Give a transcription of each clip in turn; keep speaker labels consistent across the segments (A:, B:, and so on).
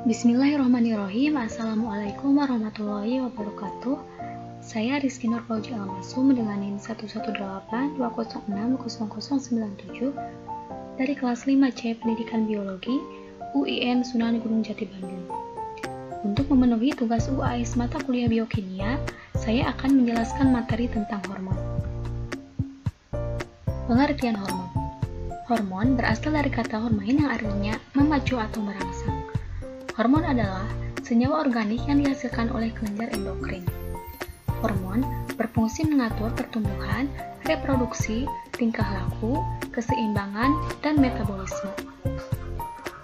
A: Bismillahirrahmanirrahim. Assalamualaikum warahmatullahi wabarakatuh. Saya Rizky Nur Fauji Almasum dengan NIM 11820600097 dari kelas 5C Pendidikan Biologi UIN Sunan Gunung Jati Bandung. Untuk memenuhi tugas UAS mata kuliah biokimia, saya akan menjelaskan materi tentang hormon. Pengertian hormon. Hormon berasal dari kata hormain yang artinya memacu atau merangsang. Hormon adalah senyawa organik yang dihasilkan oleh kelenjar endokrin. Hormon berfungsi mengatur pertumbuhan, reproduksi, tingkah laku, keseimbangan, dan metabolisme.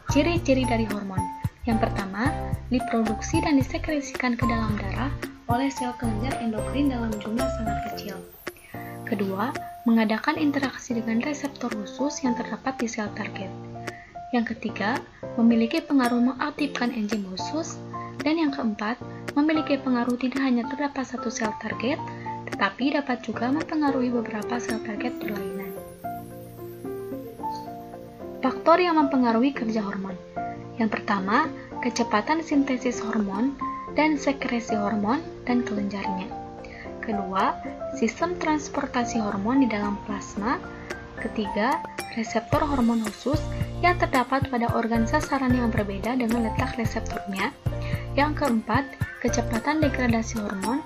A: Ciri-ciri dari hormon. Yang pertama, diproduksi dan disekresikan ke dalam darah oleh sel kelenjar endokrin dalam jumlah sangat kecil. Kedua, mengadakan interaksi dengan reseptor khusus yang terdapat di sel target. Yang ketiga, memiliki pengaruh mengaktifkan enzim khusus. Dan yang keempat, memiliki pengaruh tidak hanya terdapat satu sel target, tetapi dapat juga mempengaruhi beberapa sel target berlainan. Faktor yang mempengaruhi kerja hormon. Yang pertama, kecepatan sintesis hormon dan sekresi hormon dan kelenjarnya. Kedua, sistem transportasi hormon di dalam plasma. Ketiga, reseptor hormon khusus yang terdapat pada organ sasaran yang berbeda dengan letak reseptornya. Yang keempat, kecepatan degradasi hormon.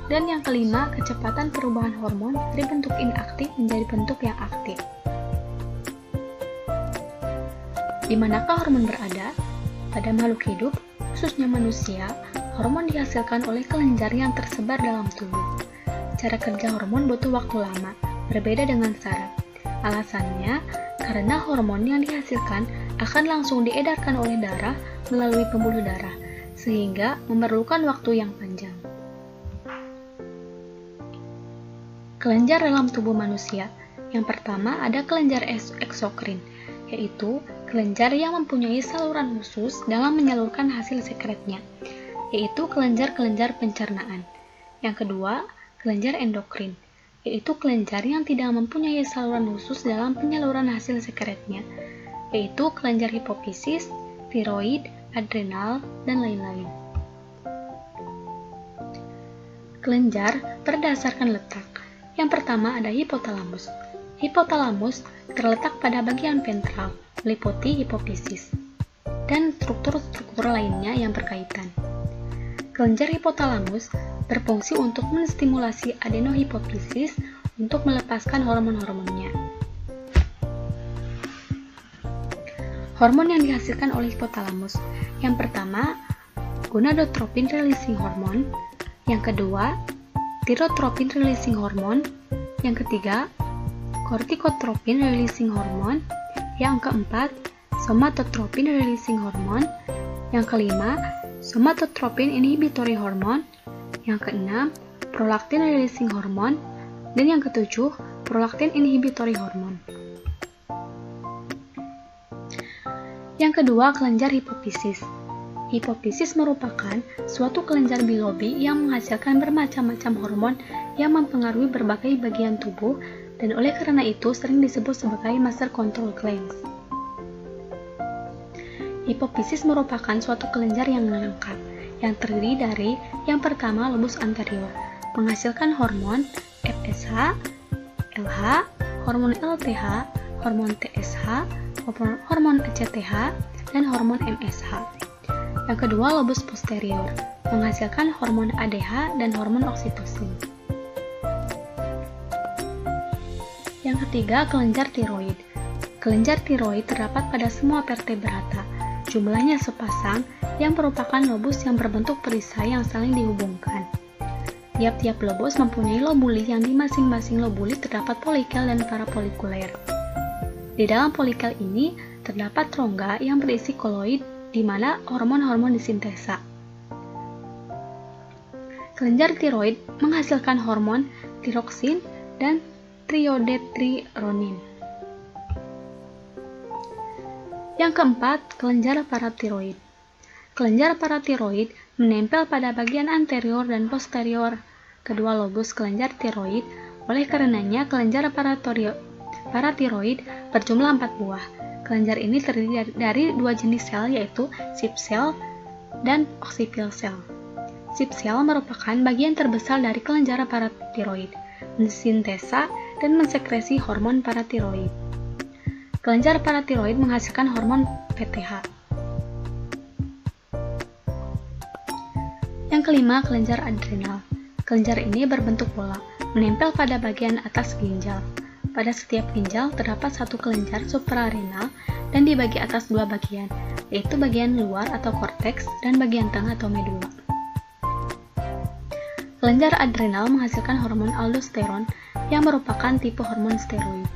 A: Dan yang kelima, kecepatan perubahan hormon dari bentuk inaktif menjadi bentuk yang aktif. Di manakah hormon berada? Pada makhluk hidup, khususnya manusia, hormon dihasilkan oleh kelenjar yang tersebar dalam tubuh. Cara kerja hormon butuh waktu lama, berbeda dengan saraf. Alasannya, karena hormon yang dihasilkan akan langsung diedarkan oleh darah melalui pembuluh darah, sehingga memerlukan waktu yang panjang. Kelenjar dalam tubuh manusia. Yang pertama ada kelenjar eksokrin, yaitu kelenjar yang mempunyai saluran khusus dalam menyalurkan hasil sekretnya, yaitu kelenjar-kelenjar pencernaan. Yang kedua, kelenjar endokrin, yaitu kelenjar yang tidak mempunyai saluran khusus dalam penyaluran hasil sekretnya, yaitu kelenjar hipofisis, tiroid, adrenal, dan lain-lain. Kelenjar berdasarkan letak. Yang pertama ada hipotalamus. Hipotalamus terletak pada bagian ventral, meliputi hipofisis, dan struktur-struktur lainnya yang berkaitan. Kelenjar hipotalamus berfungsi untuk menstimulasi adenohipofisis untuk melepaskan hormon-hormonnya. Hormon yang dihasilkan oleh hipotalamus. Yang pertama, gonadotropin releasing hormone. Yang kedua, tirotropin releasing hormone. Yang ketiga, kortikotropin releasing hormone. Yang keempat, somatotropin releasing hormone. Yang kelima, somatotropin inhibitory hormone. Yang keenam, prolaktin releasing hormone. Dan yang ketujuh, prolaktin inhibitory hormone. Yang kedua, kelenjar hipofisis. Hipofisis merupakan suatu kelenjar bilobi yang menghasilkan bermacam-macam hormon yang mempengaruhi berbagai bagian tubuh dan oleh karena itu sering disebut sebagai master control glands. Hipofisis merupakan suatu kelenjar yang lengkap, yang terdiri dari yang pertama lobus anterior, menghasilkan hormon FSH, LH, hormon LTH, hormon TSH, hormon ACTH, dan hormon MSH. Yang kedua lobus posterior, menghasilkan hormon ADH dan hormon oksitosin. Yang ketiga kelenjar tiroid. Kelenjar tiroid terdapat pada semua vertebrata. Jumlahnya sepasang yang merupakan lobus yang berbentuk perisai yang saling dihubungkan. Tiap-tiap lobus mempunyai lobuli yang di masing-masing lobuli terdapat polikel dan parafolikuler. Di dalam polikel ini terdapat rongga yang berisi koloid di mana hormon-hormon disintesa. Kelenjar tiroid menghasilkan hormon tiroksin dan triodetrironin. Yang keempat, kelenjar paratiroid. Kelenjar paratiroid menempel pada bagian anterior dan posterior kedua lobus kelenjar tiroid. Oleh karenanya, kelenjar paratiroid berjumlah 4 buah. Kelenjar ini terdiri dari dua jenis sel, yaitu sheath cell dan oksipil sel. Sip sel merupakan bagian terbesar dari kelenjar paratiroid, mensintesa dan mensekresi hormon paratiroid. Kelenjar paratiroid menghasilkan hormon PTH. Yang kelima, kelenjar adrenal. Kelenjar ini berbentuk bola, menempel pada bagian atas ginjal. Pada setiap ginjal terdapat satu kelenjar suprarenal dan dibagi atas dua bagian, yaitu bagian luar atau korteks dan bagian tengah atau medula. Kelenjar adrenal menghasilkan hormon aldosteron yang merupakan tipe hormon steroid.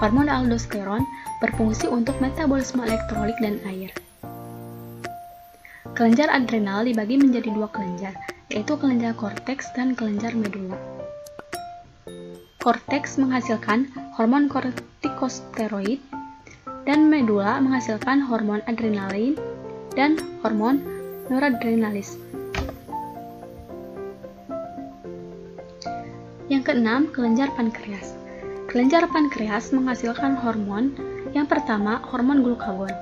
A: Hormon aldosteron berfungsi untuk metabolisme elektrolit dan air. Kelenjar adrenal dibagi menjadi dua kelenjar, yaitu kelenjar korteks dan kelenjar medula. Korteks menghasilkan hormon kortikosteroid dan medula menghasilkan hormon adrenalin dan hormon noradrenalis. Yang keenam, kelenjar pankreas. Kelenjar pankreas menghasilkan hormon. Yang pertama, hormon glukagon,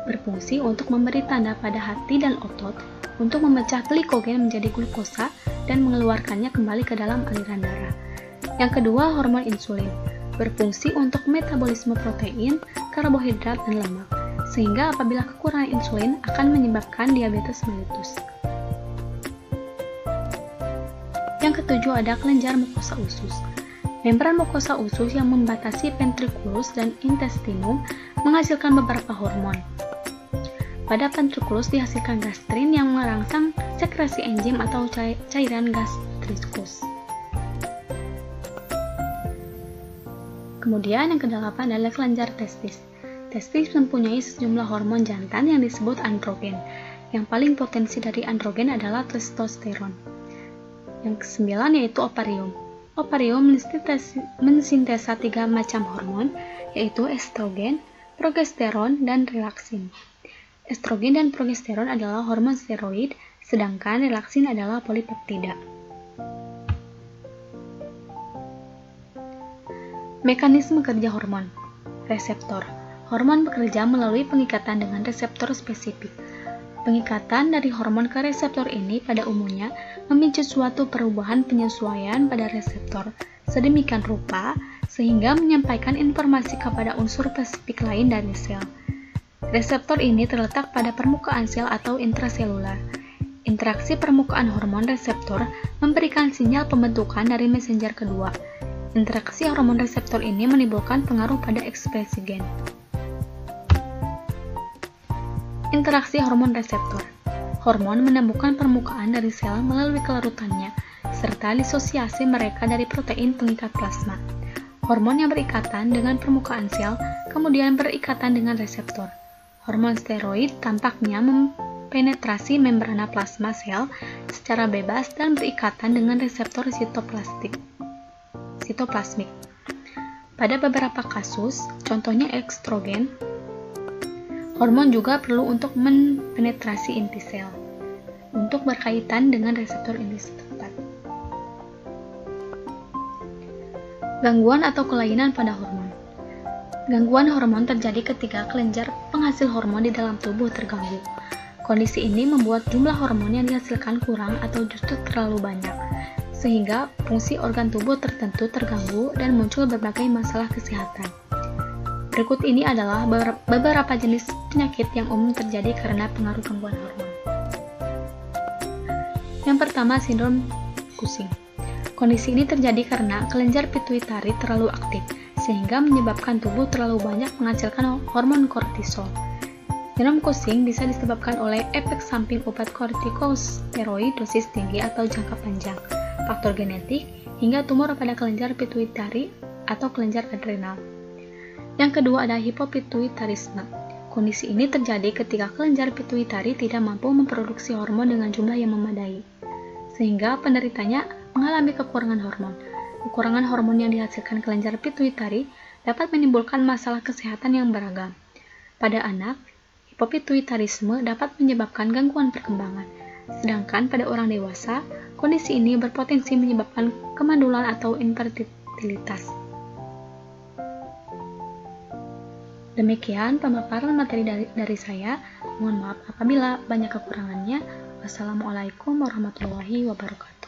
A: berfungsi untuk memberi tanda pada hati dan otot untuk memecah glikogen menjadi glukosa dan mengeluarkannya kembali ke dalam aliran darah. Yang kedua, hormon insulin, berfungsi untuk metabolisme protein, karbohidrat, dan lemak, sehingga apabila kekurangan insulin akan menyebabkan diabetes mellitus. Yang ketujuh, ada kelenjar mukosa usus. Membran mukosa usus yang membatasi ventriculus dan intestinum menghasilkan beberapa hormon. Pada ventriculus dihasilkan gastrin yang merangsang sekresi enzim atau cairan gastrikus. Kemudian yang kedelapan adalah kelenjar testis. Testis mempunyai sejumlah hormon jantan yang disebut androgen. Yang paling potensi dari androgen adalah testosteron. Yang kesembilan yaitu ovarium. Ovarium mensintesa 3 macam hormon, yaitu estrogen, progesteron, dan relaksin. Estrogen dan progesteron adalah hormon steroid, sedangkan relaksin adalah polipeptida. Mekanisme kerja hormon. Reseptor. Hormon bekerja melalui pengikatan dengan reseptor spesifik. Pengikatan dari hormon ke reseptor ini pada umumnya memicu suatu perubahan penyesuaian pada reseptor sedemikian rupa sehingga menyampaikan informasi kepada unsur spesifik lain dari sel. Reseptor ini terletak pada permukaan sel atau intraselular. Interaksi permukaan hormon reseptor memberikan sinyal pembentukan dari messenger kedua. Interaksi hormon reseptor ini menimbulkan pengaruh pada ekspresi gen. Interaksi hormon reseptor. Hormon menemukan permukaan dari sel melalui kelarutannya, serta disosiasi mereka dari protein pengikat plasma. Hormon yang berikatan dengan permukaan sel, kemudian berikatan dengan reseptor. Hormon steroid tampaknya mempenetrasi membrana plasma sel secara bebas dan berikatan dengan reseptor sitoplasmik. Pada beberapa kasus, contohnya estrogen, hormon juga perlu untuk mempenetrasi inti sel untuk berkaitan dengan reseptor inti setempat. Gangguan atau kelainan pada hormon. Gangguan hormon terjadi ketika kelenjar penghasil hormon di dalam tubuh terganggu. Kondisi ini membuat jumlah hormon yang dihasilkan kurang atau justru terlalu banyak, sehingga fungsi organ tubuh tertentu terganggu dan muncul berbagai masalah kesehatan. Berikut ini adalah beberapa jenis penyakit yang umum terjadi karena pengaruh gangguan hormon. Yang pertama, sindrom Cushing. Kondisi ini terjadi karena kelenjar pituitari terlalu aktif, sehingga menyebabkan tubuh terlalu banyak menghasilkan hormon kortisol. Sindrom Cushing bisa disebabkan oleh efek samping obat kortikosteroid dosis tinggi atau jangka panjang, faktor genetik, hingga tumor pada kelenjar pituitari atau kelenjar adrenal. Yang kedua ada hipopituitarisme. Kondisi ini terjadi ketika kelenjar pituitari tidak mampu memproduksi hormon dengan jumlah yang memadai, sehingga penderitanya mengalami kekurangan hormon. Kekurangan hormon yang dihasilkan kelenjar pituitari dapat menimbulkan masalah kesehatan yang beragam. Pada anak, hipopituitarisme dapat menyebabkan gangguan perkembangan, sedangkan pada orang dewasa, kondisi ini berpotensi menyebabkan kemandulan atau infertilitas. Demikian pemaparan materi dari saya. Mohon maaf apabila banyak kekurangannya. Wassalamualaikum warahmatullahi wabarakatuh.